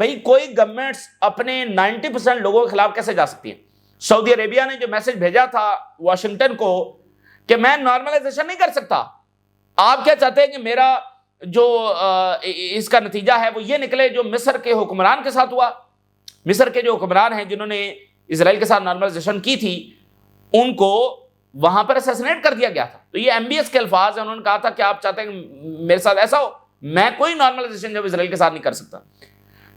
بھئی کوئی گورنمنٹس اپنے 90% لوگوں کے خلاف کیسے جا سکتی ہیں؟ سعودی عربیہ نے جو میسج بھیجا تھا واشنگٹن کو کہ میں نارملائزیشن نہیں کر سکتا، آپ کیا چاہتے ہیں کہ میرا جو اس کا نتیجہ ہے وہ یہ نکلے جو مصر کے حکمران کے ساتھ ہوا؟ مصر کے جو حکمران ہیں جنہوں نے اسرائیل کے ساتھ نارملائزیشن کی تھی، ان کو وہاں پر اسیسنیٹ کر دیا گیا تھا. تو یہ MBS کے الفاظ ہیں. انہوں نے کہا تھا کہ آپ چاہتے ہیں کہ میرے ساتھ ایسا ہو، میں کوئی نارملائزیشن جب اسرائیل کے ساتھ نہیں کر سکتا.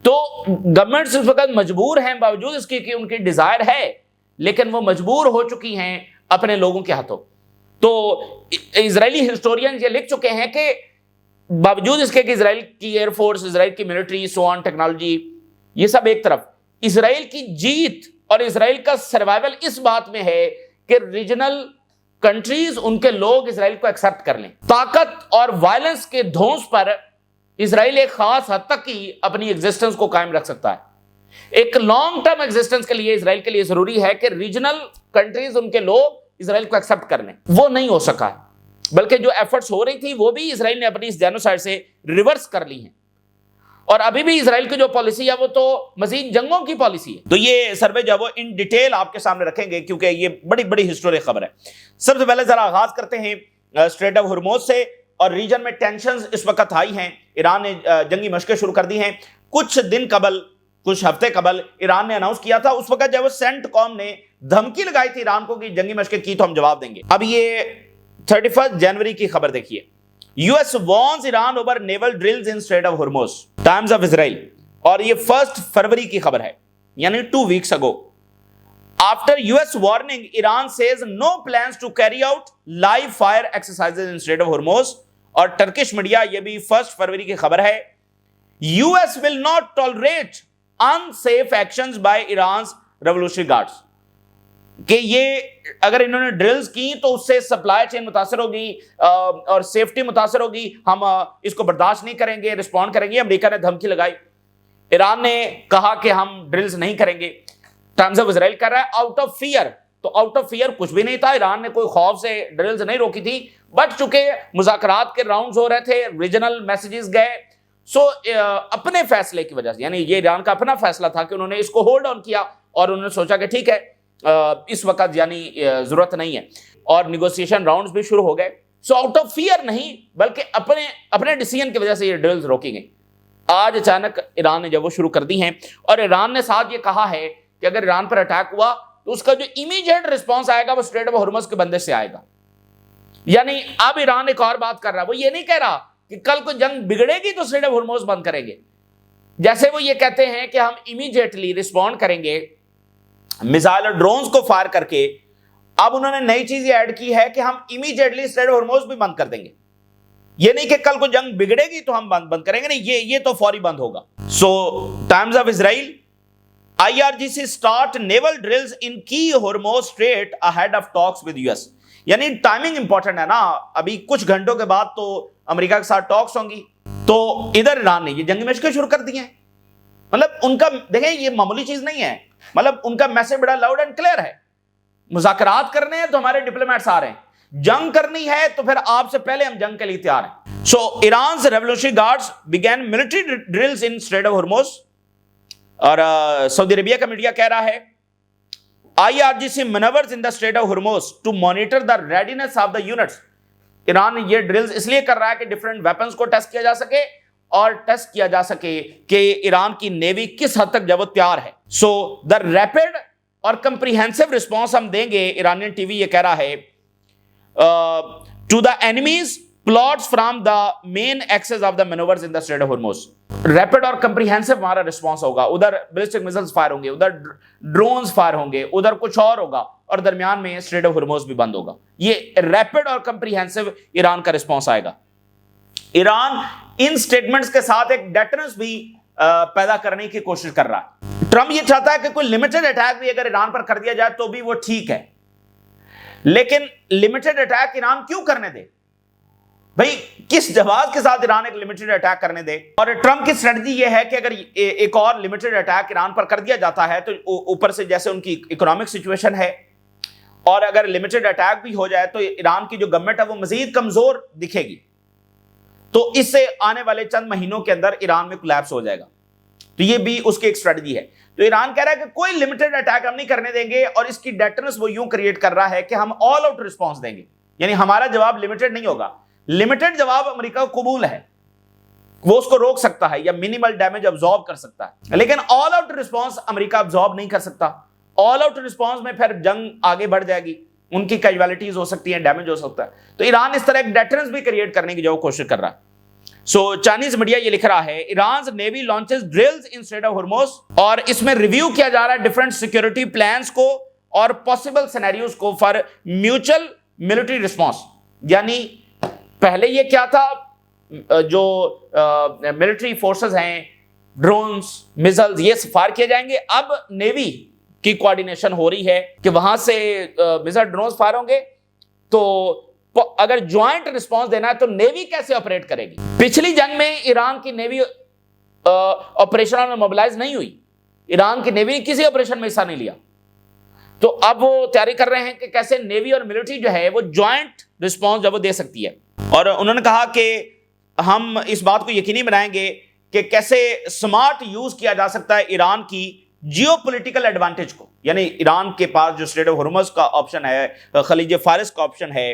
تو گورنمنٹس اس وقت مجبور ہیں، باوجود اس کی کہ ان کی ڈیزائر ہے، لیکن وہ مجبور ہو چکی ہیں اپنے لوگوں کے ہاتھوں. تو اسرائیلی ہسٹورین یہ لکھ چکے ہیں کہ باوجود اس کے کہ اسرائیل کی ایئر فورس، اسرائیل کی ملٹری، سوان ٹیکنالوجی، یہ سب ایک طرف، اسرائیل کی جیت اور اسرائیل کا سروائیول اس بات میں ہے کہ ریجنل کنٹریز، ان کے لوگ اسرائیل کو ایکسپٹ کر لیں. طاقت اور وائلنس کے دھونس پر اسرائیل ایک خاص حد تک ہی اپنی ایگزسٹنس کو قائم رکھ سکتا ہے. ایک لانگ ٹرم ایگزسٹنس کے لیے اسرائیل کے لیے ضروری ہے کہ ریجنل کنٹریز، ان کے لوگ اسرائیل کو ایکسپٹ کر لیں. وہ نہیں ہو سکا ہے، بلکہ جو ایفرٹس ہو رہی تھی وہ بھی اسرائیل نے اپنی اس جینوسائیڈ سے ریورس کر لی ہیں. اور ابھی بھی اسرائیل کی جو پالیسی ہے وہ تو مزید جنگوں کی پالیسی ہے. تو یہ سروے جو ہے وہ ان ڈیٹیل آپ کے سامنے رکھیں گے کیونکہ یہ بڑی بڑی ہسٹورک خبر ہے. سب سے پہلے ذرا آغاز کرتے ہیں اسٹریٹ آف ہرموز سے. اور ریجن میں ٹینشنز اس وقت ہائی ہیں. ایران نے جنگی مشقیں شروع کر دی ہیں. کچھ دن قبل، کچھ ہفتے قبل ایران نے اناؤنس کیا تھا، اس وقت جب سینٹ کام نے دھمکی لگائی تھی ایران کو کہ جنگی مشقیں کی تو ہم جواب دیں گے. اب یہ 31 جنوری کی خبر دیکھیے. US warns Iran over naval drills in Strait of Hormuz. Times of Israel. اور یہ 1 فروری کی خبر ہے، یعنی 2 weeks ago. After US warning, Iran says no plans to carry out live fire exercises in Strait of Hormuz. اور Turkish media, یہ بھی 1 فروری کی خبر ہے، US will not tolerate unsafe actions by Iran's revolutionary guards. کہ یہ اگر انہوں نے ڈرلز کی تو اس سے سپلائی چین متاثر ہوگی اور سیفٹی متاثر ہوگی، ہم اس کو برداشت نہیں کریں گے، رسپونڈ کریں گے. امریکہ نے دھمکی لگائی، ایران نے کہا کہ ہم ڈرلز نہیں کریں گے. ٹائمز آف اسرائیل کر رہا ہے آؤٹ آف فیئر. تو آؤٹ آف فیئر کچھ بھی نہیں تھا، ایران نے کوئی خوف سے ڈرلز نہیں روکی تھی، بٹ چونکہ مذاکرات کے راؤنڈز ہو رہے تھے، ریجنل میسیجز گئے، سو اپنے فیصلے کی وجہ سے، یعنی یہ ایران کا اپنا فیصلہ تھا کہ انہوں نے اس کو ہولڈ آن کیا اور انہوں نے سوچا کہ ٹھیک ہے اس وقت یعنی ضرورت نہیں ہے، اور نیگوسیشن راؤنڈز بھی شروع ہو گئے. سو آؤٹ آف فیئر نہیں بلکہ اپنے ڈیسیژن کی وجہ سے یہ ڈرلز روکی گئی. آج اچانک ایران نے جب وہ شروع کر دی ہیں، اور ایران نے ساتھ یہ کہا ہے کہ اگر ایران پر اٹیک ہوا تو اس کا جو امیڈیٹ رسپانس آئے گا وہ اسٹریٹ آف ہرمز کے بندش سے آئے گا. یعنی اب ایران ایک اور بات کر رہا ہے، وہ یہ نہیں کہہ رہا کہ کل کو جنگ بگڑے گی تو اسٹریٹ آف ہرمز بند کریں گے. جیسے وہ یہ کہتے ہیں کہ ہم امیڈیٹلی رسپونڈ کریں گے میزائل اور ڈرونز کو فائر کر کے، اب انہوں نے نئی چیز یہ ایڈ کی ہے کہ ہم امیڈیٹلی اسٹریٹ آف ہرمز بھی بند کر دیں گے. یہ نہیں کہ کل کو جنگ بگڑے گی تو ہم بند کریں گے، نہیں، یہ تو فوری بند ہوگا. So Times of Israel, IRGC start naval drills in key Hormuz Strait ahead of talks with US. یعنی ٹائمنگ امپورٹنٹ ہے نا. ابھی کچھ گھنٹوں کے بعد تو امریکہ کے ساتھ ٹاکس ہوں گی، تو ادھر ایران نے یہ جنگی مشقیں شروع کر دی ہیں. مطلب ان کا دیکھیں یہ معمولی چیز نہیں ہے، مطلب ان کا میسج بڑا لاؤڈ اینڈ کلیئر ہے. مذاکرات کرنے ہیں تو ہمارے ڈپلومیٹس آ رہے ہیں، جنگ کرنی ہے تو پھر آپ سے پہلے ہم جنگ کے لیے تیار ہیں. So Iran's revolutionary guards began military drills in Strait of Hormuz. اور سعودی عربیہ کا میڈیا کہہ رہا ہے IRGC maneuvers in the Strait of Hormuz to monitor the readiness of the units. Iran یہ ڈرلز اس لیے کر رہا ہے کہ ڈیفرنٹ ویپنز کو ٹیسٹ کیا جا سکے اور ٹیسٹ کیا جا سکے کہ ایران کی نیوی کس حد تک جب وہ تیار ہے. سو دا ریپڈ اور کمپریہنسو رسپانس ہم دیں گے. ایرانین ٹی وی یہ کہہ رہا ہے to the enemies plots from the main axis of the manoeuvres in the strait of Hormuz. Rapid اور کمپریہنسو ہمارا رسپانس ہوگا. ادھر بیلسٹک میزائلز فائر ہوں گے، ادھر ڈرونز فائر ہوں گے، ادھر کچھ اور ہوگا، اور درمیان میں اسٹریٹ آف ہرموز بھی بند ہوگا. یہ ریپڈ اور کمپریہنسو ایران کا رسپانس آئے گا. ایران ان سٹیٹمنٹس کے ساتھ ایک ڈیٹرنس بھی پیدا کرنے کی کوشش کر رہا ہے. ٹرمپ یہ چاہتا ہے کہ کوئی لمیٹڈ اٹیک بھی اگر ایران پر کر دیا جائے تو بھی وہ ٹھیک ہے، لیکن لمیٹڈ اٹیک ایران کیوں کرنے دے؟ بھئی کس جواز کے ساتھ ایران ایک لمیٹڈ اٹیک کرنے دے؟ اور ٹرمپ کی اسٹریٹجی یہ ہے کہ اگر ایک اور لمیٹڈ اٹیک ایران پر کر دیا جاتا ہے تو اوپر سے جیسے ان کی اکنامک سچویشن ہے، اور اگر لمیٹڈ اٹیک بھی ہو جائے تو ایران کی جو گورنمنٹ ہے وہ مزید کمزور دکھے گی. تو اس سے آنے والے چند مہینوں کے اندر ایران میں کولیپس ہو جائے گا. تو یہ بھی اس کی ایک اسٹریٹجی ہے. تو ایران کہہ رہا ہے کہ کوئی لمیٹڈ اٹیک ہم نہیں کرنے دیں گے, اور اس کی ڈیٹرنس وہ یوں کریٹ کر رہا ہے کہ ہم آل آؤٹ رسپانس دیں گے, یعنی ہمارا جواب لمیٹڈ نہیں ہوگا. لمیٹڈ جواب امریکہ کو قبول ہے, وہ اس کو روک سکتا ہے یا منیمل ڈیمیج ابزارب کر سکتا ہے, لیکن آل آؤٹ رسپانس امریکہ ابزارب نہیں کر سکتا. آل آؤٹ رسپانس میں پھر جنگ آگے بڑھ جائے گی, ان کی کیجوالٹیز ہو سکتی ہیں, ڈیمیج ہو سکتا ہے. تو ایران اس طرح ایک ڈیٹرنس بھی کریٹ کرنے کی جو کوشش کر رہا ہے. چائنیز میڈیا یہ لکھ رہا ہے Iran's navy launches drills in strait of Hormuz, اور اس میں ریویو کیا جا رہا ہے ڈیفرنٹ سیکورٹی پلانز کو اور پاسبل سینیریوز کو فار میوچل ملٹری رسپانس. یعنی پہلے یہ کیا تھا, جو ملٹری فورسز ہیں, ڈرونز, میزائلز, یہ فائر کیے جائیں گے. اب نیوی کی کوارڈینیشن ہو رہی ہے کہ وہاں سے میزائل ڈرونز فائر ہوں گے, تو اگر جوائنٹ رسپانس دینا ہے تو نیوی کیسے آپریٹ کرے گی. پچھلی جنگ میں ایران کی نیوی آپریشن میں موبلائز نہیں ہوئی, ایران کی نیوی نے کسی آپریشن میں حصہ نہیں لیا. تو اب وہ تیاری کر رہے ہیں کہ کیسے نیوی اور ملٹری جو ہے وہ جوائنٹ رسپانس جب وہ دے سکتی ہے. اور انہوں نے کہا کہ ہم اس بات کو یقینی بنائیں گے کہ کیسے سمارٹ یوز کیا جا سکتا ہے ایران کی جیو پولیٹیکل ایڈوانٹیج کو. یعنی ایران کے پاس جو اسٹریٹ آف ہرمز کا آپشن ہے, خلیج فارس کا آپشن ہے,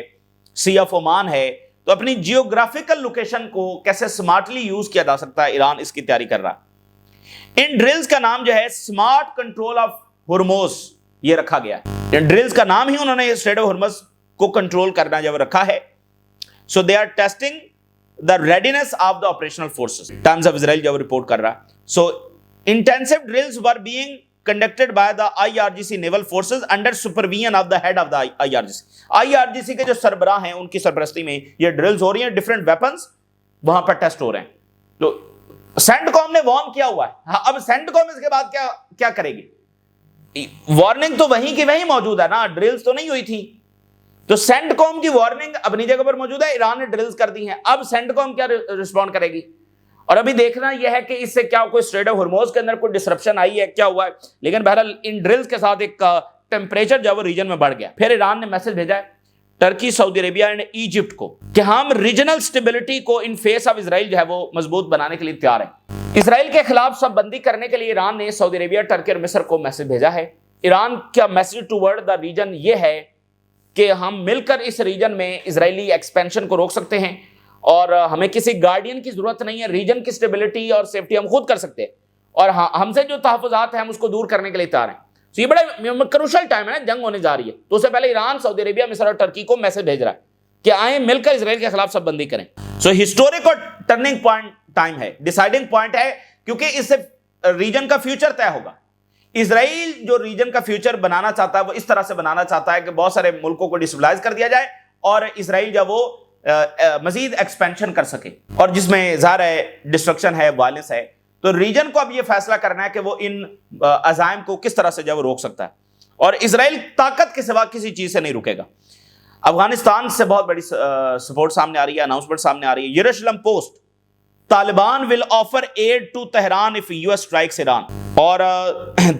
سی آف عمان ہے, تو اپنی جیوگرافیکل لوکیشن کو کیسے سمارٹلی یوز کیا جا سکتا ہے, ایران اس کی تیاری کر رہا ہے. ان ڈرلز کا نام جو ہے سمارٹ کنٹرول آف ہرموز یہ رکھا گیا ہے. ان ڈرلز کا نام ہی انہوں نے اسٹریٹ آف ہرمز کو کنٹرول کرنا جب رکھا ہے. So they are testing the readiness of the operational forces. Times of Israel جب رپورٹ کر رہا. So intensive drills were being conducted by the IRGC naval forces under supervision of the head of the IRGC. IRGC کے جو سربراہ ہیں ان کی سرپرستی میں یہ ڈرلز ہو رہی ہیں, ڈفرنٹ ویپنز وہاں پر ٹیسٹ ہو رہے ہیں. تو سینٹ کام نے وارن کیا ہوا ہے. اب سینٹ کام اس کے بعد کیا کرے گی؟ وارننگ تو وہیں کی وہیں موجود ہے نا, ڈرلز تو نہیں ہوئی تھی. تو سینٹ کام کی وارننگ اپنی جگہ پر موجود ہے, ایران نے ڈرلز کر دی ہیں. اب سینٹ کام کیا رسپونڈ کرے گی؟ اور ابھی دیکھنا یہ ہے کہ اس سے کیا کوئی اسٹریٹ آف ہرموز کے اندر کوئی ڈسرپشن آئی ہے, کیا ہوا ہے. لیکن بہرحال ان ڈرلز کے ساتھ ایک ٹیمپریچر جو ہے وہ ریجن میں بڑھ گیا. پھر ایران نے میسج بھیجا ہے Turkey, Saudi Arabia and Egypt کو کہ ہم ریجنل سٹیبلٹی کو ان فیس آف اسرائیل جو ہے وہ مضبوط بنانے کے لیے تیار ہیں. اسرائیل کے خلاف سب بندی کرنے کے لیے ایران نے سعودی عربیہ, ٹرکی اور مصر کو میسج بھیجا ہے. ایران کا میسج ٹوورڈ دا ریجن یہ ہے کہ ہم مل کر اس ریجن میں اسرائیلی ایکسپینشن کو روک سکتے ہیں, اور ہمیں کسی گارڈین کی ضرورت نہیں ہے. ریجن کی سٹیبلٹی اور سیفٹی ہم خود کر سکتے ہیں, اور ہم سے جو تحفظات ہیں ہم اس کو دور کرنے کے لیے تیار ہیں. تو یہ بڑا کروشل ٹائم ہے نا, جنگ ہونے جا رہی ہے. تو اس سے پہلے ایران, سعودی عربیہ, مصر اور ٹرکی کو میسج بھیج رہا ہے کہ آئیں مل کر اسرائیل کے خلاف سب بندی کریں. سو ہسٹورک اور ٹرننگ پوائنٹ ٹائم ہے, ڈیسائیڈنگ پوائنٹ ہے, کیونکہ اس سے ریجن کا فیوچر طے ہوگا. اسرائیل جو ریجن کا فیوچر بنانا چاہتا ہے وہ اس طرح سے بنانا چاہتا ہے کہ بہت سارے ملکوں کو ڈسٹیبلائز کر دیا جائے اور اسرائیل جب وہ مزید ایکسپینشن کر سکے, اور جس میں ظاہر ہے ڈسٹرکشن ہے, وائلنس ہے. تو ریجن کو اب یہ فیصلہ کرنا ہے کہ وہ ان عزائم کو کس طرح سے جو روک سکتا ہے, اور اسرائیل طاقت کے سوا کسی چیز سے نہیں رکے گا. افغانستان سے بہت بڑی سپورٹ سامنے آ رہی ہے, اناؤنسمنٹ سامنے آ رہی ہے. Jerusalem Post, Taliban will offer aid to Tehran if US strikes Iran. اور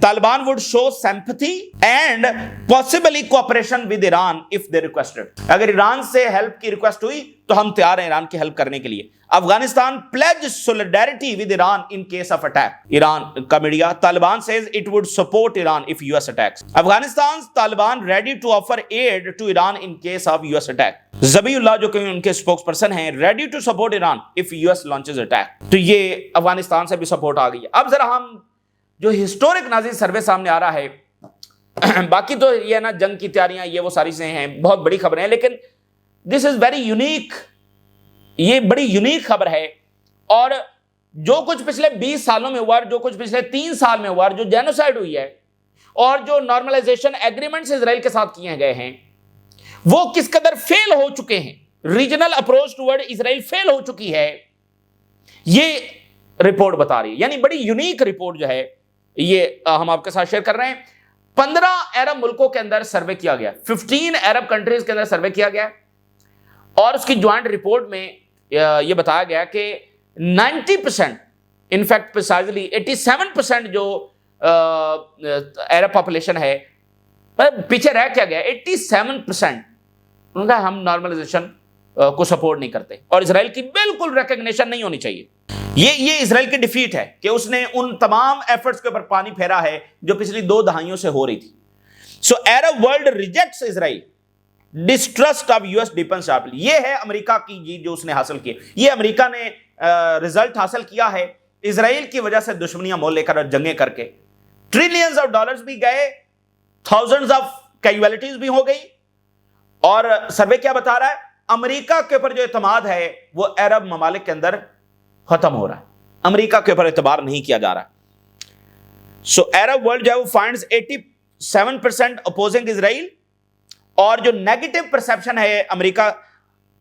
Taliban would show sympathy and possibly cooperation with Iran if they requested. اگر ایران سے ہیلپ کی ریکویسٹ ہوئی تو ہم تیار ہیں ایران کی ہیلپ کرنے کے لیے. Afghanistan pledge solidarity with Iran in case of attack. Iran کا media, Taliban says it would support Iran if US attacks. Afghanistan Taliban ready to offer aid to Iran in case of US attack. زبی اللہ جو کہ ان کے سپوکس پرسن ہیں, ready to support Iran if US launches attack. تو یہ افغانستان سے بھی support آ گئی ہے. اب ذرا ہم جو ہسٹورک ناظرین سروے سامنے آ رہا ہے, باقی تو یہ نا جنگ کی تیاریاں یہ وہ ساری چیزیں ہیں, بہت بڑی خبریں ہیں, لیکن دس از ویری یونیک, یہ بڑی یونیک خبر ہے. اور جو کچھ پچھلے 20 سالوں میں ہوا, جو کچھ پچھلے 3 سال میں ہوا, جو جینوسائیڈ ہوئی ہے اور جو نارملائزیشن ایگریمنٹس اسرائیل کے ساتھ کیے گئے ہیں, وہ کس قدر فیل ہو چکے ہیں. ریجنل اپروچ ٹورڈ اسرائیل فیل ہو چکی ہے, یہ رپورٹ بتا رہی ہے. یعنی بڑی یونیک رپورٹ جو ہے یہ ہم آپ کے ساتھ شیئر کر رہے ہیں. 15 عرب ملکوں کے اندر سروے کیا گیا, 15 عرب کنٹریز کے اندر سروے کیا گیا, اور اس کی جوائنٹ رپورٹ میں یہ بتایا گیا کہ 90%, ان فیکٹ پریسائزلی 87% جو عرب پاپولیشن ہے پیچھے رہ کیا گیا. 87% انہوں نے ہم نارملائزیشن کو سپورٹ نہیں کرتے, اور اسرائیل کی بالکل ریکگنیشن نہیں ہونی چاہیے. یہ اسرائیل کی ڈیفیٹ ہے کہ اس نے ان تمام ایفرٹس کے اوپر پانی پھیرا ہے جو پچھلی 2 دہائیوں سے ہو رہی تھی. So Arab world rejects Israel, distrust of US deepens sharply. یہ ہے امریکہ کی جیت جو اس نے حاصل کی. یہ امریکہ نے رزلٹ حاصل کیا ہے اسرائیل کی وجہ سے, دشمنیاں مول لے کر اور جنگیں کر کے. ٹریلینز آف ڈالرز بھی گئے, تھاؤزنڈز آف کیجویلٹیز بھی ہو گئی. اور سروے کیا بتا رہا ہے, امریکہ کے اوپر جو اعتماد ہے وہ عرب ممالک کے اندر ختم ہو رہا ہے. امریکہ کے اوپر اعتبار نہیں کیا جا رہا. سو عرب ورلڈ جو ہے وہ فائنڈز 87% اپوزنگ اسرائیل, اور جو نیگیٹو پرسپشن ہے امریکہ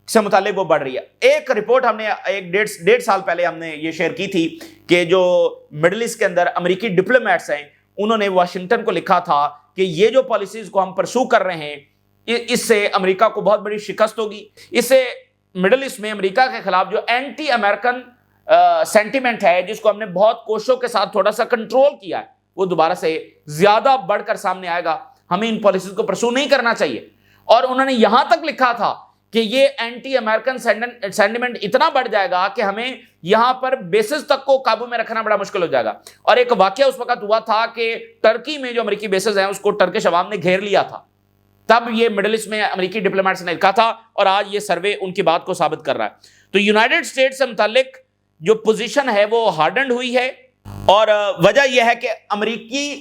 سے متعلق وہ بڑھ رہی ہے. ایک رپورٹ ہم نے ایک 1.5 سال پہلے ہم نے یہ شیئر کی تھی کہ جو مڈل ایسٹ کے اندر امریکی ڈپلومیٹس ہیں انہوں نے واشنگٹن کو لکھا تھا کہ یہ جو پالیسیز کو ہم پرسو کر رہے ہیں اس سے امریکہ کو بہت بڑی شکست ہوگی. اس سے مڈل ایسٹ میں امریکہ کے خلاف جو اینٹی امریکن سینٹیمنٹ ہے جس کو ہم نے بہت کوششوں کے ساتھ تھوڑا سا کنٹرول کیا ہے وہ دوبارہ سے زیادہ بڑھ کر سامنے آئے گا. ہمیں ان پالیسیز کو پرسو نہیں کرنا چاہیے. اور انہوں نے یہاں تک لکھا تھا کہ یہ اینٹی امریکن سینٹیمنٹ اتنا بڑھ جائے گا کہ ہمیں یہاں پر بیسز تک کو قابو میں رکھنا بڑا مشکل ہو جائے گا. اور ایک واقعہ اس وقت ہوا تھا کہ ٹرکی میں جو امریکی بیسز ہیں اس کو ٹرکش عوام نے گھیر لیا تھا. تب یہ مڈل ایسٹ میں امریکی ڈپلومیٹس نے لکھا تھا, اور آج یہ سروے ان کی بات کو ثابت کر رہا ہے. تو یونائٹڈ اسٹیٹس سے متعلق جو پوزیشن ہے وہ ہارڈنڈ ہوئی ہے, اور وجہ یہ ہے کہ امریکی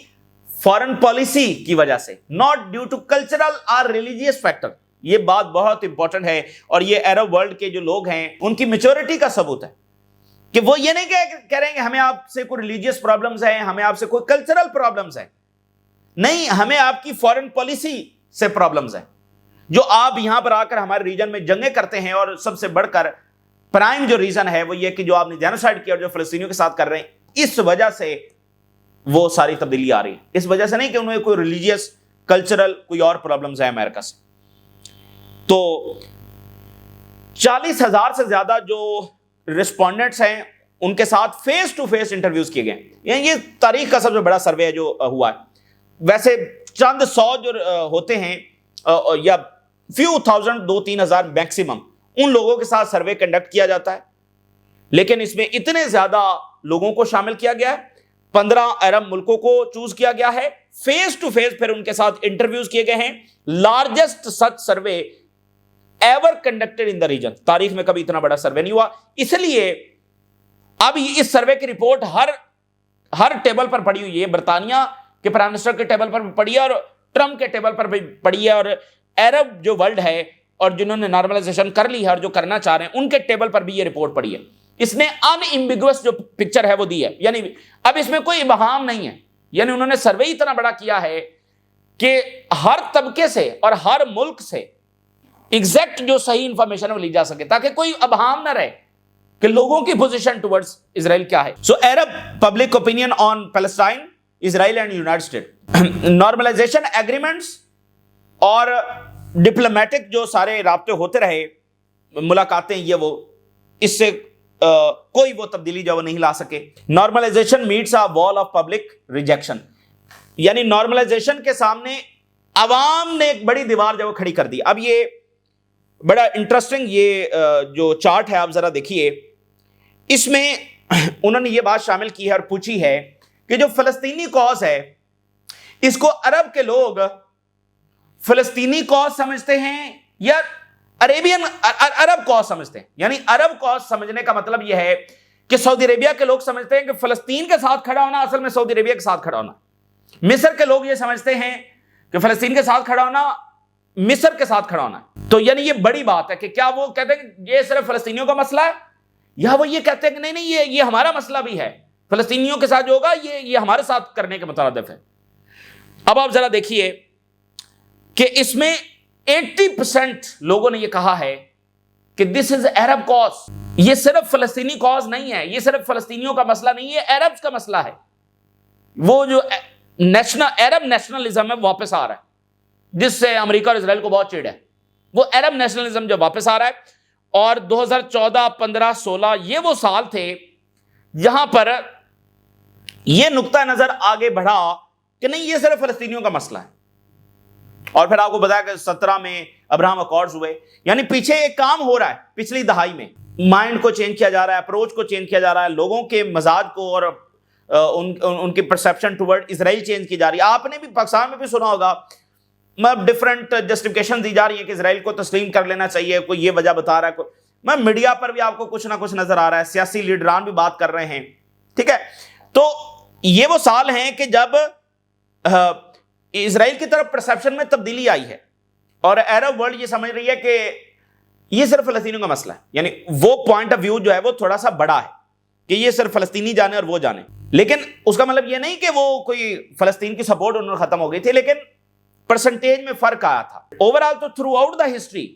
فارن پالیسی کی وجہ سے, ناٹ ڈیو ٹو کلچرل اور ریلیجیس فیکٹر. یہ بات بہت امپورٹنٹ ہے, اور یہ عرب ورلڈ کے جو لوگ ہیں ان کی میچورٹی کا ثبوت ہے کہ وہ یہ نہیں کہہ رہے ہیں کہ ہمیں آپ سے کوئی ریلیجیس پرابلمز ہیں, ہمیں آپ سے کوئی کلچرل پرابلمز ہیں. نہیں, ہمیں آپ کی فارن پالیسی سے پرابلمز ہیں, جو آپ یہاں پر آ کر ہمارے ریجن میں جنگیں کرتے ہیں. اور سب سے بڑھ کر پرائم جو ریزن ہے وہ یہ کہ جو آپ نے جینوسائیڈ کیا اور جو فلسطینیوں کے ساتھ کر رہے ہیں, اس وجہ سے وہ ساری تبدیلی آ رہی ہے. اس وجہ سے نہیں کہ انہیں کوئی ریلیجیس کلچرل کوئی اور پرابلمز ہیں امریکہ سے. تو 40,000 سے زیادہ جو رسپونڈنٹس ہیں ان کے ساتھ فیس ٹو فیس انٹرویوز کیے گئے. یعنی یہ تاریخ کا سب سے بڑا سروے ہے جو ہوا ہے. ویسے چند 100 جو ہوتے ہیں یا فیو تھاؤزنڈ 2-3 ہزار میکسیمم, ان لوگوں کے ساتھ سروے کنڈکٹ کیا جاتا ہے. لیکن اس میں اتنے زیادہ لوگوں کو شامل کیا گیا ہے, 15 عرب ملکوں کو چوز کیا گیا ہے, فیس ٹو فیس پھر ان کے ساتھ انٹرویوز کیے گئے ہیں. Largest such survey ever conducted in the region. تاریخ میں کبھی اتنا بڑا سروے نہیں ہوا. اس لیے اب اس سروے کی رپورٹ ہر ٹیبل پر پڑی ہوئی ہے. برطانیہ کے پرائم منسٹر کے ٹیبل پر بھی پڑی ہے, اور ٹرمپ کے ٹیبل پر بھی پڑی ہے, اور عرب جو ورلڈ ہے اور جنہوں نے نارملائزیشن کر لی ہے اور جو کرنا چاہ رہے ہیں ان کے ٹیبل پر بھی یہ رپورٹ پڑی ہے. اس نے ان ایمبیگوس جو پکچر ہے وہ دی ہے. یعنی اب اس میں کوئی ابہام نہیں ہے. یعنی انہوں نے سروے اتنا بڑا کیا ہے کہ ہر طبقے سے اور ہر ملک سے ایگزیکٹ جو صحیح انفارمیشن وہ لی جا سکے, تاکہ کوئی ابہام نہ رہے کہ لوگوں کی پوزیشن ٹورڈز اسرائیل کیا ہے. So Arab public opinion on Palestine, Israel and United State, normalisation agreements اور ڈپلومیٹک جو سارے رابطے ہوتے رہے, ملاقاتیں یہ وہ, اس سے کوئی وہ تبدیلی جو وہ نہیں لا سکے. نارملائزیشن میٹس ا وال آف پبلک ریجیکشن. یعنی نارملائزیشن کے سامنے عوام نے ایک بڑی دیوار جو وہ کھڑی کر دی. اب یہ بڑا انٹرسٹنگ یہ جو چارٹ ہے آپ ذرا دیکھیے, اس میں انہوں نے یہ بات شامل کی ہے اور پوچھی ہے کہ جو فلسطینی کاز ہے اس کو عرب کے لوگ فلسطینی کاز سمجھتے ہیں یا عرب کاز سمجھتے ہیں. یعنی عرب کاز سمجھنے کا مطلب یہ ہے کہ سعودی عربیہ کے لوگ سمجھتے ہیں کہ فلسطین کے ساتھ کھڑا ہونا اصل میں سعودی عربیہ کے ساتھ کھڑا ہونا. مصر کے لوگ یہ سمجھتے ہیں کہ فلسطین کے ساتھ کھڑا ہونا مصر کے ساتھ کھڑا ہونا. تو یعنی یہ بڑی بات ہے کہ کیا وہ کہتے ہیں کہ یہ صرف فلسطینیوں کا مسئلہ ہے, یا وہ یہ کہتے ہیں کہ نہیں یہ ہمارا مسئلہ بھی ہے, فلسطینیوں کے ساتھ جو ہوگا یہ ہمارے ساتھ کرنے کے مترادف ہے. اب آپ ذرا دیکھیے کہ اس میں 80% لوگوں نے یہ کہا ہے کہ دس از عرب کاز. یہ صرف فلسطینی کاز نہیں ہے, یہ صرف فلسطینیوں کا مسئلہ نہیں ہے, عربز کا مسئلہ ہے. وہ جو عرب نیشنلزم ہے واپس آ رہا ہے, جس سے امریکہ اور اسرائیل کو بہت چڑ ہے. وہ عرب نیشنلزم جو واپس آ رہا ہے. اور 2014 15 16 یہ وہ سال تھے جہاں پر یہ نقطہ نظر آگے بڑھا کہ نہیں یہ صرف فلسطینیوں کا مسئلہ ہے. اور پھر آپ کو بتایا کہ 17 میں ابراہم اکارڈز ہوئے. یعنی پیچھے ایک کام ہو رہا ہے پچھلی دہائی میں. مائنڈ کو چینج کیا جا رہا ہے, اپروچ کو چینج کیا جا رہا ہے, لوگوں کے مزاج کو اور ان کی پرسیپشن ٹورڈ اسرائیل چینج کی جا رہی ہے. آپ نے بھی پاکستان میں بھی سنا ہوگا ڈفرنٹ جسٹیفیکیشن دی جا رہی ہے کہ اسرائیل کو تسلیم کر لینا چاہیے, کوئی یہ وجہ بتا رہا ہے, میڈیا پر بھی آپ کو کچھ نہ کچھ نظر آ رہا ہے, سیاسی لیڈران بھی بات کر رہے ہیں. ٹھیک ہے, تو یہ وہ سال ہیں کہ جب اسرائیل کی طرف پرسیپشن میں تبدیلی آئی ہے اور عرب ورلڈ یہ سمجھ رہی ہے کہ یہ صرف فلسطینیوں کا مسئلہ ہے. یعنی وہ پوائنٹ آف ویو جو ہے وہ تھوڑا سا بڑا ہے کہ یہ صرف فلسطینی جانے اور وہ جانے. لیکن اس کا مطلب یہ نہیں کہ وہ کوئی فلسطین کی سپورٹ انہوں نے ختم ہو گئی تھی, لیکن پرسنٹیج میں فرق آیا تھا. اوورآل تو throughout the history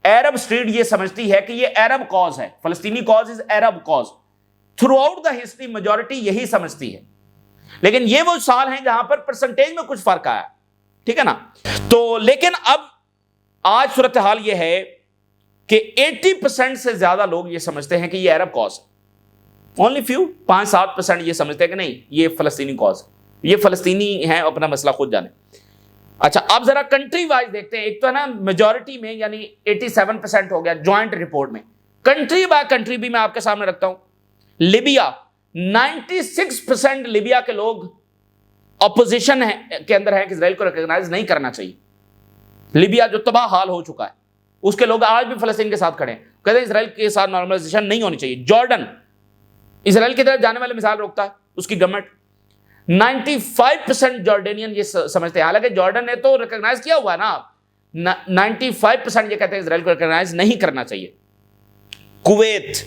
Arab street یہ سمجھتی ہے کہ یہ عرب کاز ہے, فلسطینی cause is Arab cause. Throughout the history majority یہی سمجھتی ہے. لیکن یہ وہ سال ہیں جہاں پر پرسنٹیج میں کچھ فرق آیا. ٹھیک ہے نا. تو لیکن اب آج صورتحال یہ ہے کہ 80% سے زیادہ لوگ یہ سمجھتے ہیں کہ یہ عرب کاز ہے. اونلی فیو 5-7% یہ سمجھتے ہیں کہ نہیں یہ فلسطینی کاز ہے, یہ فلسطینی ہیں, اپنا مسئلہ خود جانے. اچھا اب ذرا کنٹری وائز دیکھتے ہیں. ایک تو ہے نا میجورٹی میں یعنی 87% ہو گیا جوائنٹ رپورٹ میں. کنٹری بائی کنٹری بھی میں آپ کے سامنے رکھتا ہوں. لیبیا 96% لیبیا کے لوگ اپوزیشن کے اندر ہے کہ اسرائیل کو ریکگنائز نہیں کرنا چاہیے. لیبیا جو تباہ حال ہو چکا ہے اس کے لوگ آج بھی فلسطین کے ساتھ کھڑے ہیں, کہتے ہیں اسرائیل کے ساتھ نارملائزیشن نہیں ہونی چاہیے. جارڈن اسرائیل کی طرف جانے والے مثال روکتا ہے, اس کی گورنمنٹ 95% جارڈینین یہ سمجھتے ہیں, حالانکہ جارڈن نے تو ریکگنائز کیا ہوا ہے نا, 95% یہ کہتے ہیں اسرائیل کو ریکگنائز نہیں کرنا چاہیے. کویت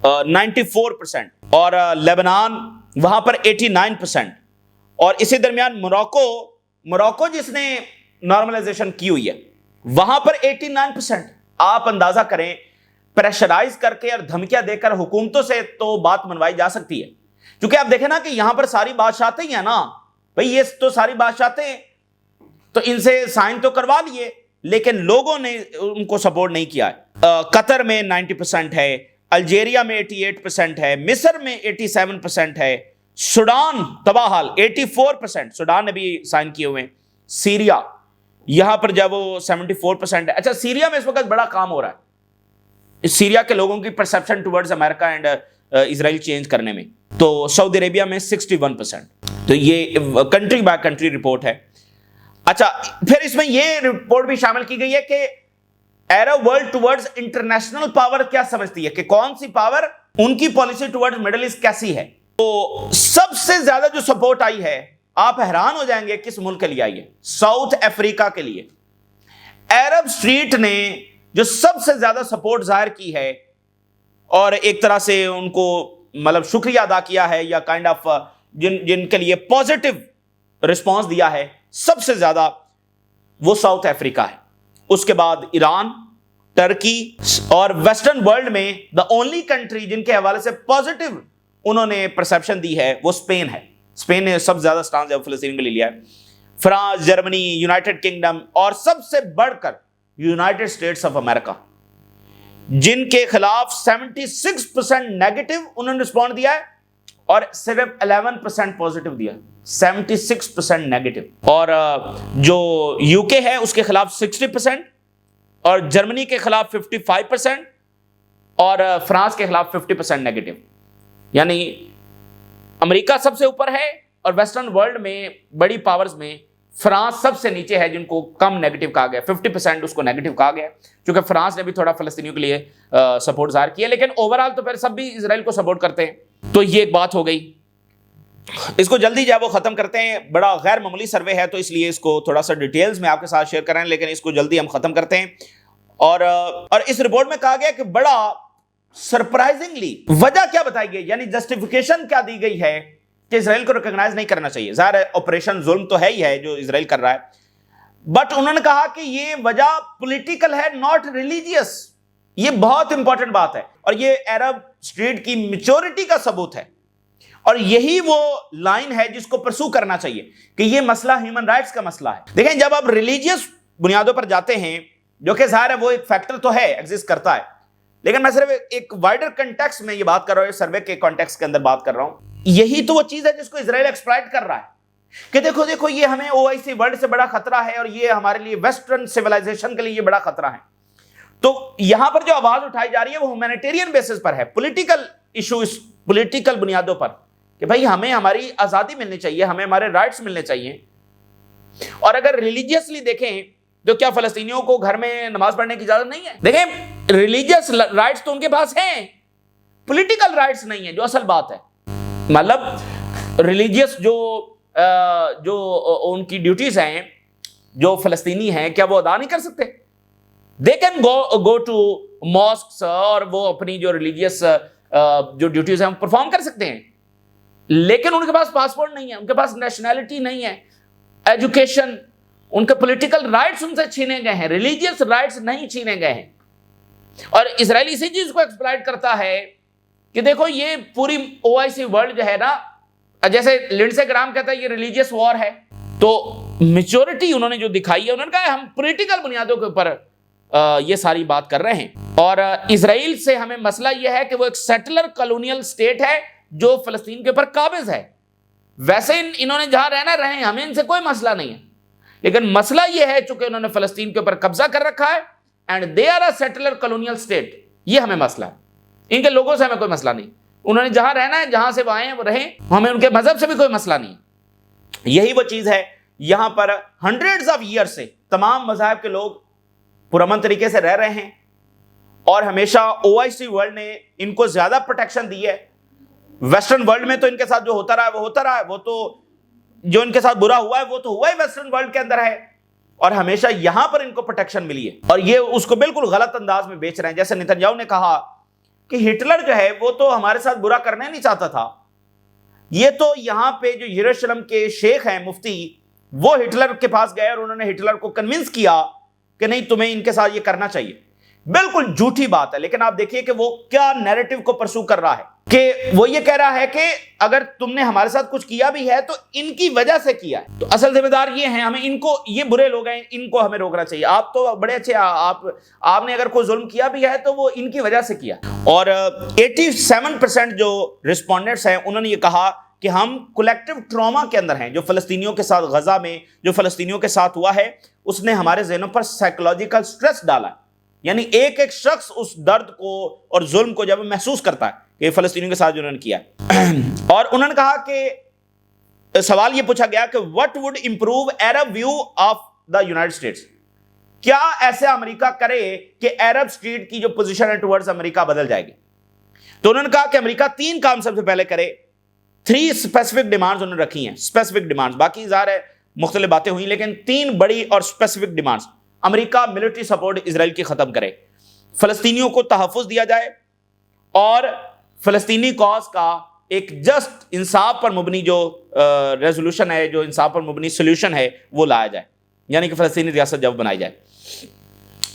94% اور لیبنان وہاں پر 89%. اور اسی درمیان موراکو جس نے نارملائزیشن کی ہوئی ہے وہاں پر 89%. آپ اندازہ کریں پریشرائز کر کے اور دھمکیاں دے کر حکومتوں سے تو بات منوائی جا سکتی ہے, کیونکہ آپ دیکھیں نا کہ یہاں پر ساری بادشاہتیں ہی ہیں نا بھئی, یہ تو ساری بادشاہتیں ہیں تو ان سے سائن تو کروا لیے, لیکن لوگوں نے ان کو سپورٹ نہیں کیا ہے. قطر میں 90% ہے, الجیریا میں 88% ہے, مصر میں 87% ہے, سوڈان تباہ حال 84%, سوڈان نے بھی سائن کیے ہوئے ہیں. سیریا یہاں پر جب وہ 74% ہے. اچھا سیریا میں اس وقت بڑا کام ہو رہا ہے سیریا کے لوگوں کی perception towards America and Israel change کرنے میں. تو سعودی عربیہ میں 61%. تو یہ کنٹری بائی کنٹری رپورٹ ہے. اچھا پھر اس میں یہ رپورٹ بھی شامل کی گئی ہے کہ Arab world towards international power کیا سمجھتی ہے, کہ کون سی پاور ان کی پالیسی ٹورڈز مڈل ایسٹ کیسی ہے. تو سب سے زیادہ جو سپورٹ آئی ہے آپ حیران ہو جائیں گے کس ملک کے لیے آئی ہے, ساؤتھ افریقہ کے لیے. عرب اسٹریٹ نے جو سب سے زیادہ سپورٹ ظاہر کی ہے اور ایک طرح سے ان کو مطلب شکریہ ادا کیا ہے یا کائنڈ آف جن کے لیے پازیٹیو رسپانس دیا ہے سب سے زیادہ, وہ ساؤتھ افریقہ ہے. اس کے بعد ایران, ٹرکی اور ویسٹرن ورلڈ میں دا اونلی کنٹری جن کے حوالے سے پازیٹیو انہوں نے پرسیپشن دی ہے وہ اسپین ہے. اسپین نے سب سے زیادہ سٹانس فلسطین کے لیے لیا ہے. فرانس, جرمنی, یونائٹڈ کنگڈم اور سب سے بڑھ کر یونائٹڈ اسٹیٹس آف امریکہ, جن کے خلاف 76% نیگیٹو انہوں نے رسپونڈ دیا ہے اور صرف 11% پازیٹیو دیا. 76% نیگیٹو. اور جو یو کے ہے اس کے خلاف 60% اور جرمنی کے خلاف 55% اور فرانس کے خلاف 50% نیگیٹو. یعنی امریکہ سب سے اوپر ہے اور ویسٹرن ورلڈ میں بڑی پاورز میں فرانس سب سے نیچے ہے جن کو کم نیگیٹو کہا گیا, 50% اس کو نیگیٹو کہا گیا, چونکہ فرانس نے بھی تھوڑا فلسطینیوں کے لیے سپورٹ ظاہر کیا, لیکن اوورآل تو پھر سب بھی اسرائیل کو سپورٹ کرتے ہیں. تو یہ ایک بات ہو گئی. اس کو جلدی جو ہے وہ ختم کرتے ہیں, بڑا غیر معمولی سروے ہے تو اس لیے اس کو تھوڑا سا ڈیٹیلز میں آپ کے ساتھ شیئر کر رہے ہیں, لیکن اس کو جلدی ہم ختم کرتے ہیں. اور اس رپورٹ میں کہا گیا کہ بڑا سرپرائزنگلی وجہ کیا بتائی گئی, یعنی جسٹیفیکیشن کیا دی گئی ہے کہ اسرائیل کو ریکگنائز نہیں کرنا چاہیے. ظاہر ہے آپریشن ظلم تو ہے ہی ہے جو اسرائیل کر رہا ہے, بٹ انہوں نے کہا کہ یہ وجہ پولیٹیکل ہے, ناٹ ریلیجیس. یہ بہت امپورٹنٹ بات ہے اور یہ عرب اسٹریٹ کی میچورٹی کا ثبوت ہے, اور یہی وہ لائن ہے جس کو پرسو کرنا چاہیے کہ یہ مسئلہ ہیومن رائٹس کا مسئلہ ہے. دیکھیں جب آپ ریلیجیس بنیادوں پر جاتے ہیں, جو کہ ظاہر ہے وہ ایک فیکٹر تو ہے, ایگزسٹ کرتا ہے, لیکن میں صرف ایک وائڈر کنٹیکسٹ میں یہ بات کر رہا ہوں, سروے کے کانٹیکسٹ کے اندر بات کر رہا ہوں. یہی تو وہ چیز ہے جس کو اسرائیل ایکسپلائٹ کر رہا ہے. کہ دیکھو یہ ہمیں OIC ورلڈ سے بڑا خطرہ ہے اور یہ ہمارے لیے ویسٹرن سیولائزیشن کے لیے یہ بڑا خطرہ ہے. تو یہاں پر جو آواز اٹھائی جا رہی ہے وہ ہیومینیٹیرین بیسس پر ہے, پولیٹیکل ایشوز, پولیٹیکل بنیادوں پر, کہ بھائی ہمیں ہماری آزادی ملنی چاہیے, ہمیں ہمارے رائٹس ملنے چاہیے. اور اگر ریلیجیسلی دیکھیں تو کیا فلسطینیوں کو گھر میں نماز پڑھنے کی اجازت نہیں ہے؟ دیکھیں ریلیجیس رائٹس تو ان کے پاس ہیں, پولیٹیکل رائٹس نہیں ہیں, جو اصل بات ہے. مطلب ریلیجیس جو ان کی ڈیوٹیز ہیں جو فلسطینی ہیں, کیا وہ ادا نہیں کر سکتے؟ They can go to masks اور وہ اپنی جو ریلیجیس جو ڈیوٹیز ہیں پرفارم کر سکتے ہیں, لیکن ان کے پاس پاسپورٹ نہیں ہے, ان کے پاس نیشنلٹی نہیں ہے, ایجوکیشن, ان کے پولیٹیکل رائٹس ان سے چھینے گئے ہیں, ریلیجیس رائٹس نہیں چھینے گئے ہیں. اور اسرائیل اسی چیز کو ایکسپلائٹ کرتا ہے کہ دیکھو یہ پوری OIC ورلڈ جو ہے نا, جیسے لنڈسے گرام کہتا ہے یہ ریلیجیس وار ہے, تو میچورٹی انہوں نے جو دکھائی ہے, انہوں نے کہا ہم پولیٹیکل بنیادوں کے اوپر یہ ساری بات کر رہے ہیں. اور اسرائیل سے ہمیں مسئلہ یہ ہے کہ وہ ایک سیٹلر کالونیل سٹیٹ ہے جو فلسطین کے اوپر قابض ہے. ویسے انہوں نے جہاں رہنا رہیں, ہمیں ان سے کوئی مسئلہ نہیں ہے, لیکن مسئلہ یہ ہے چونکہ انہوں نے فلسطین کے اوپر قبضہ کر رکھا ہے and they are a settler colonial state, یہ ہمیں مسئلہ ہے. ان کے لوگوں سے ہمیں کوئی مسئلہ نہیں, انہوں نے جہاں رہنا ہے, جہاں سے وہ آئے ہیں وہ رہیں, ہمیں ان کے مذہب سے بھی کوئی مسئلہ نہیں. یہی وہ چیز ہے, یہاں پر ہنڈریڈز آف ایئر سے تمام مذاہب کے لوگ پرامن طریقے سے رہ رہے ہیں, اور ہمیشہ OIC ورلڈ نے ان کو زیادہ پروٹیکشن دی ہے. ویسٹرن ورلڈ میں تو ان کے ساتھ جو ہوتا رہا ہے وہ ہوتا رہا ہے, وہ تو جو ان کے ساتھ برا ہوا ہے وہ تو ہوا ہی ویسٹرن ورلڈ کے اندر ہے, اور ہمیشہ یہاں پر ان کو پروٹیکشن ملی ہے. اور یہ اس کو بالکل غلط انداز میں بیچ رہے ہیں. جیسے نتنیاہو نے کہا کہ ہٹلر جو ہے وہ تو ہمارے ساتھ برا کرنا نہیں چاہتا تھا, یہ تو یہاں پہ جو یروشلم کے شیخ ہیں مفتی, وہ ہٹلر کے پاس گئے اور انہوں نے ہٹلر کو کنونس کیا کہ نہیں تمہیں ان کے ساتھ یہ کرنا چاہیے. بالکل جھوٹی بات ہے. لیکن آپ دیکھیے کہ وہ کیا نیریٹو کو پرسو کر رہا ہے, کہ وہ یہ کہہ رہا ہے کہ اگر تم نے ہمارے ساتھ کچھ کیا بھی ہے تو ان کی وجہ سے کیا ہے, تو اصل ذمہ دار یہ ہیں, ہمیں ان کو, یہ برے لوگ ہیں, ان کو ہمیں روکنا چاہیے. آپ تو بڑے اچھے, آپ نے اگر کوئی ظلم کیا بھی ہے تو وہ ان کی وجہ سے کیا. اور 87% جو رسپونڈنٹس ہیں انہوں نے یہ کہا کہ ہم کولیکٹیو ٹراما کے اندر ہیں. جو فلسطینیوں کے ساتھ غزہ میں جو فلسطینیوں کے ساتھ ہوا ہے اس نے ہمارے ذہنوں پر سائیکولوجیکل سٹریس ڈالا ہے. یعنی ایک شخص اس درد کو اور ظلم کو جب محسوس کرتا ہے کہ فلسطینیوں کے ساتھ جو انہوں نے کیا. اور انہوں نے کہا کہ سوال یہ پوچھا گیا کہ what would improve Arab view of the United States, کیا ایسے امریکہ کرے کہ عرب اسٹیٹ کی جو پوزیشن ہے ٹورڈز امریکہ بدل جائے گی. تو انہوں نے کہا کہ امریکہ 3 کام سب سے پہلے کرے. 3 اسپیسیفک ڈیمانڈز انہوں نے رکھی ہیں, اسپیسیفک ڈیمانڈز, باقی ظاہر ہے مختلف باتیں ہوئی, لیکن 3 بڑی اور اسپیسیفک ڈیمانڈز. امریکہ ملٹری سپورٹ اسرائیل کی ختم کرے, فلسطینیوں کو تحفظ دیا جائے, اور فلسطینی کاز کا ایک جسٹ انصاف پر مبنی جو ریزولوشن ہے, جو انصاف پر مبنی سولوشن ہے وہ لایا جائے, یعنی کہ فلسطینی ریاست جب بنائی جائے.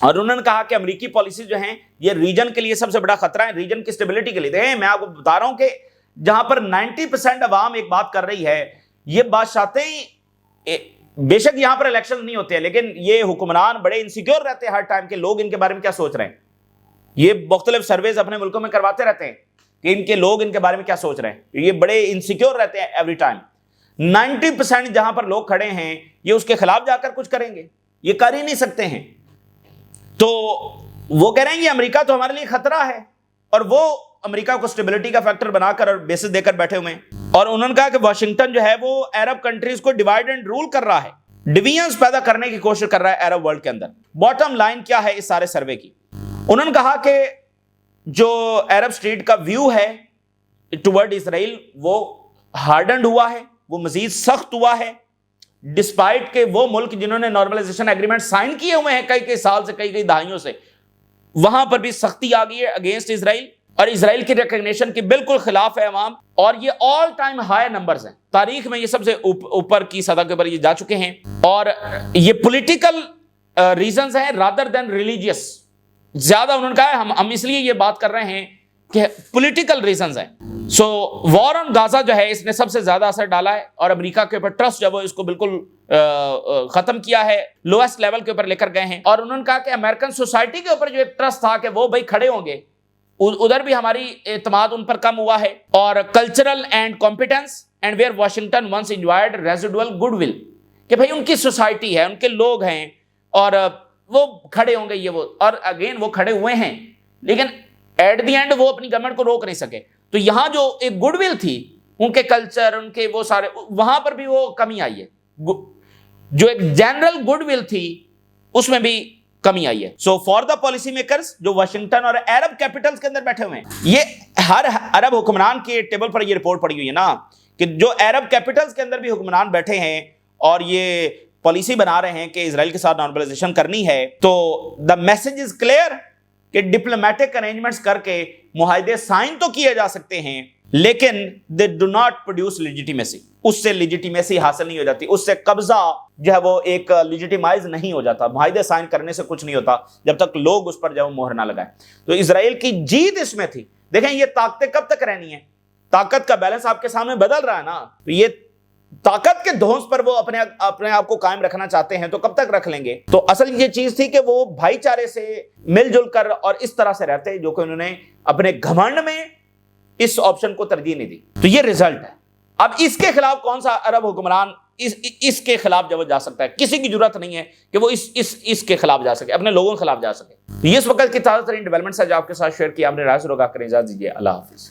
اور انہوں نے کہا کہ امریکی پالیسیز جو ہیں یہ ریجن کے لیے سب سے بڑا خطرہ ہے, ریجن کی اسٹیبلٹی کے لیے. دیکھیں میں آپ کو بتا رہا ہوں کہ جہاں پر 90% عوام ایک بات کر رہی ہے, یہ بادشاہتیں, بے شک یہاں پر الیکشن نہیں ہوتے ہیں, لیکن یہ حکمران بڑے انسیکیور رہتے ہیں ہر ٹائم کے لوگ ان کے بارے میں کیا سوچ رہے ہیں. یہ مختلف سرویز اپنے ملکوں میں کرواتے رہتے ہیں کہ ان کے لوگ ان کے بارے میں کیا سوچ رہے ہیں, یہ بڑے انسیکیور رہتے ہیں ایوری ٹائم. 90% جہاں پر لوگ کھڑے ہیں یہ اس کے خلاف جا کر کچھ کریں گے, یہ کر ہی نہیں سکتے ہیں. تو وہ کہہ رہے ہیں یہ امریکہ تو ہمارے لیے خطرہ ہے, اور وہ امریکہ کو اسٹیبلٹی کا فیکٹر بنا کر اور بیسس دے کر بیٹھے ہوئے ہیں. اور انہوں نے کہا کہ واشنگٹن جو ہے وہ عرب کنٹریز کو ڈیوائیڈ اینڈ رول کر رہا ہے, ڈویژنز پیدا کرنے کی کوشش کر رہا ہے عرب ورلڈ کے اندر. باٹم لائن کیا ہے اس سارے سروے کی؟ انہوں نے کہا کہ جو عرب اسٹیٹ کا ویو ہے ٹورڈ اسرائیل وہ ہارڈنڈ ہوا ہے, وہ مزید سخت ہوا ہے, ڈسپائٹ کہ وہ ملک جنہوں نے نارملائزیشن ایگریمنٹ سائن کیے ہوئے ہیں کئی سال سے, کئی دہائیوں سے, وہاں پر بھی سختی آ گئی ہے اگینسٹ اسرائیل, اور اسرائیل کی ریکگنیشن کے بالکل خلاف ہے عوام. اور یہ آل ٹائم ہائی نمبرز ہیں, تاریخ میں یہ سب سے اوپر کی سطح کے اوپر یہ جا چکے ہیں. اور یہ پولیٹیکل ریزنز ہیں رادر دین ریلیجیس. زیادہ انہوں نے کہا ہے ہم اس لیے یہ بات کر رہے ہیں کہ پولیٹیکل ریزنز ہیں. سو وار آن غازہ جو ہے اس نے سب سے زیادہ اثر ڈالا ہے, اور امریکہ کے اوپر ٹرسٹ جب وہ اس کو بالکل ختم کیا ہے, لوئسٹ لیول کے اوپر لے کر گئے ہیں. اور انہوں نے کہا کہ امریکن سوسائٹی کے اوپر جو ایک ٹرسٹ تھا کہ وہ بھائی کھڑے ہوں گے, ادھر بھی ہماری اعتماد ان پر کم ہوا ہے. اور cultural and competence, and where Washington once enjoyed residual goodwill. کہ بھائی ان کی سوسائٹی ہے, ان کے لوگ ہیں اور وہ کھڑے ہوں گے, یہ وہ, اور اگین وہ کھڑے ہوئے ہیں, لیکن ایٹ دی اینڈ وہ اپنی گورنمنٹ کو روک نہیں سکے. تو یہاں جو ایک گڈ ول تھی, ان کے کلچر, ان کے وہ سارے, وہاں پر بھی وہ کمی آئی ہے. جو ایک جنرل گڈ ول تھی اس میں بھی کمی آئی ہے. سو فار دا پالیسی میکرز جو واشنگٹن اور عرب کیپٹلز کے اندر بیٹھے ہوئے ہیں, یہ ہر عرب حکمران کے ٹیبل پر یہ رپورٹ پڑی ہوئی ہے نا, کہ جو عرب کیپٹلز کے اندر بھی حکمران بیٹھے ہیں اور یہ پالیسی بنا رہے ہیں کہ اسرائیل کے ساتھ نارملائزیشن کرنی ہے, تو دا میسج از کلیئر کہ ڈپلومیٹک ارینجمنٹس کر کے معاہدے سائن تو کیے جا سکتے ہیں, لیکن they do not produce legitimacy. اس سے لیجیٹیمیسی حاصل نہیں ہو جاتی, اس سے قبضہ جو ہے وہ ایک لیجیٹیمائز نہیں ہو جاتا. معاہدے سائن کرنے سے کچھ نہیں ہوتا جب تک لوگ اس پر جو ہے مہر نہ لگائیں. تو اسرائیل کی جیت اس میں تھی. دیکھیں یہ طاقتیں کب تک رہنی ہیں, طاقت کا بیلنس آپ کے سامنے بدل رہا ہے نا, تو یہ طاقت کے دھونس پر وہ اپنے آپ کو قائم رکھنا چاہتے ہیں, تو کب تک رکھ لیں گے. تو اصل یہ چیز تھی کہ وہ بھائی چارے سے مل جل کر اور اس طرح سے رہتے, جو کہ انہوں نے اپنے گھمنڈ میں اس آپشن کو ترجیح نہیں دی. تو یہ ریزلٹ ہے. اب اس کے خلاف کون سا عرب حکمران اس کے خلاف جب جا سکتا ہے؟ کسی کی ضرورت نہیں ہے کہ وہ اس کے خلاف جا سکے, اپنے لوگوں کے خلاف جا سکے. یہ اس وقت کی تازہ ترین ڈیولپمنٹس ہے جو آپ کے ساتھ شیئر کیا ہم نے. راز روگا کریں, اجازت دیجیے, اللہ حافظ.